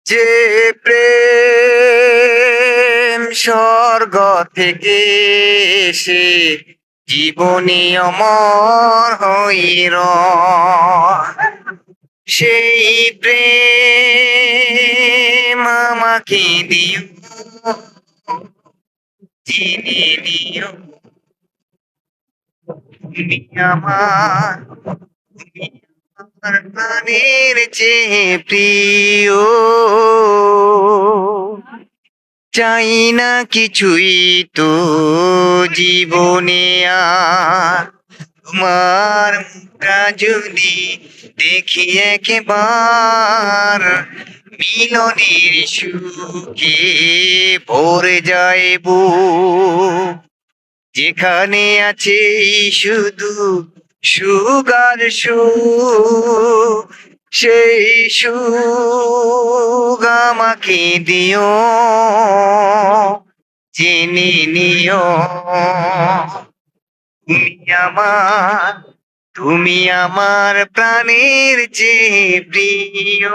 যে প্রেম স্বর্গ থেকে এসে জীবনী অমর হইর, সেই প্রেম আমাকে দিও, চিনি নিও। তুমি আমার, তুমি আমার প্রাণের চেয়ে প্রিয়। চাই না কিছুই তো জীবনে আর, তোমার মুখটা যদি দেখি একবার, মিলনের সুখে ভরে যায় বুক। যেখানে আছে শুধু সুখ আর সুখ, সেই সুখ আমাকে দিও, জেনে নিও। তুমি আমার, তুমি আমার প্রাণের চেয়ে প্রিয়।